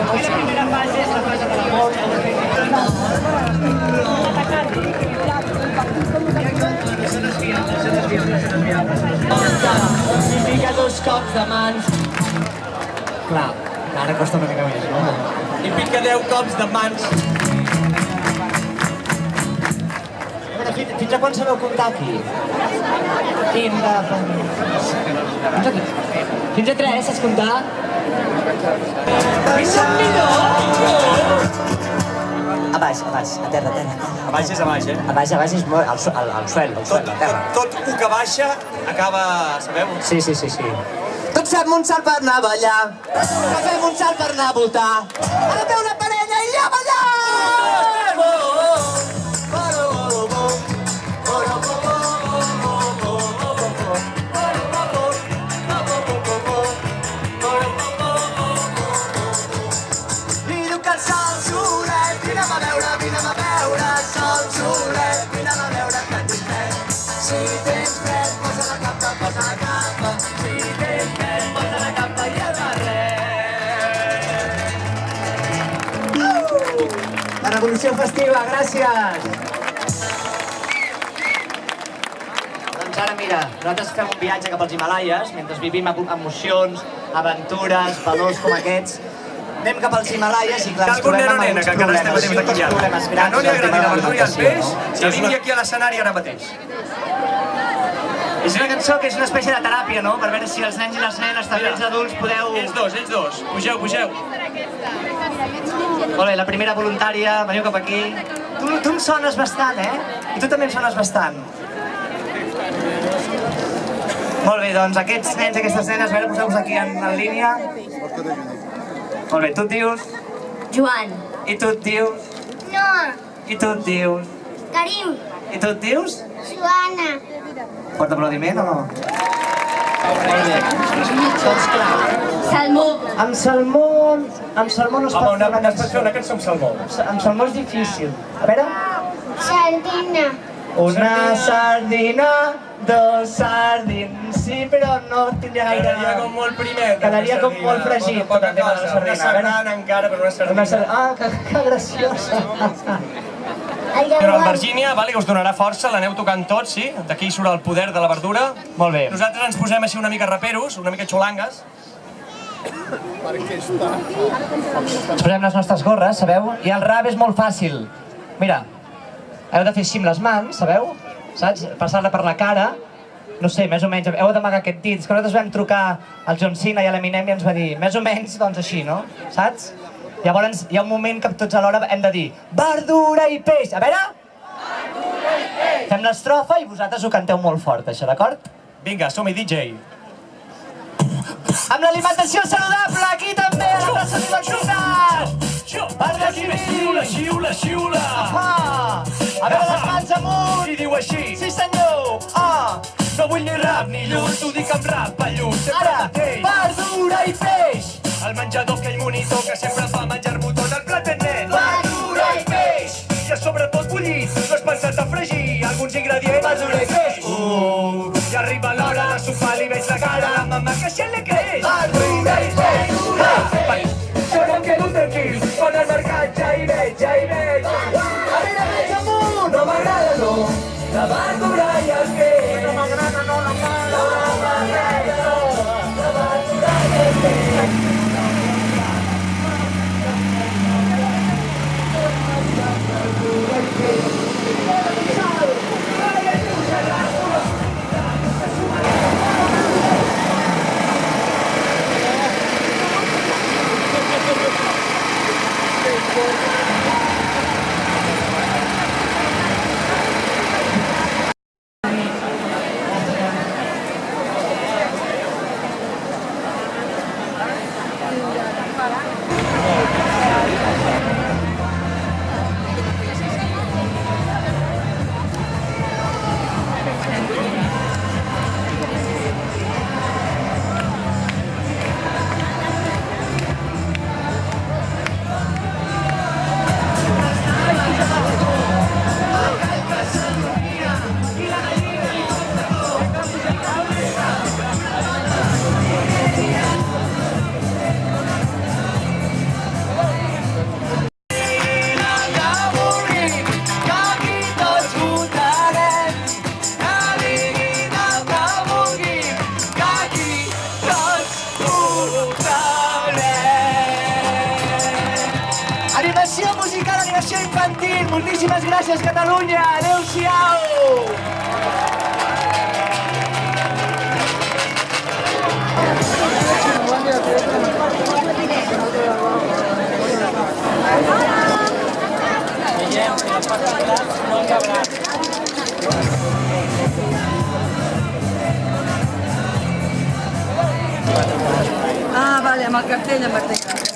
La primera fase és la fase de l'amor. Si fica 2 cops de mans... Clar, ara costa una mica més, no? I pica 10 cops de mans. Fins a quan sabeu comptar aquí? Fins a 3, saps comptar? I som millor! A baix, a terra. A baix és a baix, eh? A baix és molt... al suel, a terra. Tot el que baixa acaba, sabeu? Sí. Tots fem un salt per anar a ballar, que fem un salt per anar a voltar. Ara té una parella i a ballar! La revolució festiva, gràcies! Doncs ara mira, nosaltres fem un viatge cap als Himalaies, mentre vivim emocions, aventures, valors com aquests. Anem cap als Himalaies i clar, ens trobem amb alguns problemes. Que no li agradi la verdura i el peix, que vingui aquí a l'escenari ara mateix. És una cançó que és una espècie de teràpia, no? Per veure si els nens i les nenes, també els adults, podeu... Ells dos. Pugeu. Molt bé, la primera voluntària, veniu cap aquí. Tu em sones bastant, eh? I tu també em sones bastant. Molt bé, doncs aquests nens i aquestes nenes, a veure, poseu-vos aquí en línia. Molt bé, tu et dius? Joan. I tu et dius? Noa. I tu et dius? Karim. I tu et dius? Joana. Fort aplaudiment o no? Molt bé. Doncs clar. Salmó. Amb salmó no es pot fer una cançó. Una cançó amb salmó. Amb salmó és difícil. A veure. Sardina. Una sardina, 2 sardins, sí, però no tindria gaire... Quedaria com molt primer. Quedaria com molt fregit tot el tema de la sardina. Una sardana encara, però una sardina. Ah, que graciosa. Però el Virgínia, que us donarà força, l'aneu tocant tots, sí? D'aquí surt el poder de la verdura. Molt bé. Nosaltres ens posem així una mica raperos, una mica xulangues. Ens posem les nostres gorres, sabeu? I el rap és molt fàcil. Mira, heu de fer així amb les mans, sabeu? Saps? Passar-la per la cara. No sé, més o menys, heu d'amagar aquest dit. És que nosaltres vam trucar al John Cena i a l'Eminem i ens va dir, més o menys, doncs així, no? Saps? Llavors hi ha un moment que tots alhora hem de dir verdura i peix. A veure? Verdura i peix! Fem l'estrofa i vosaltres ho canteu molt fort, això, d'acord? Vinga, som-hi, DJ. Amb l'alimentació saludable, aquí també, a la plaça d'Universitat! Per decidir! Xiula! A veure les mans amunt! Si diu així. Sí, senyor! No vull ni rap ni lluny, t'ho dic amb rap, pallut, sempre Ara, mateix. verdura i peix! El menjador, aquell monitor que sempre fa menjar-m'ho tot, el platet net. Verdura i peix! I sobretot bullit, no has pensat a fregir alguns ingredients. Verdura i peix! I arriba l'hora de sopar, li veig la cara a la mamà que si le creix. Verdura i peix! Jo no em quedo tranquil, quan al mercat ja hi veig. A veure, més amunt! No m'agrada, no, la verdura i el peix. No m'agrada, no, la mala! La verdura i el peix. Educació infantil. Moltíssimes gràcies, Catalunya. Adéu-siau. Ah, vale, amb el cartell, amb el cartell.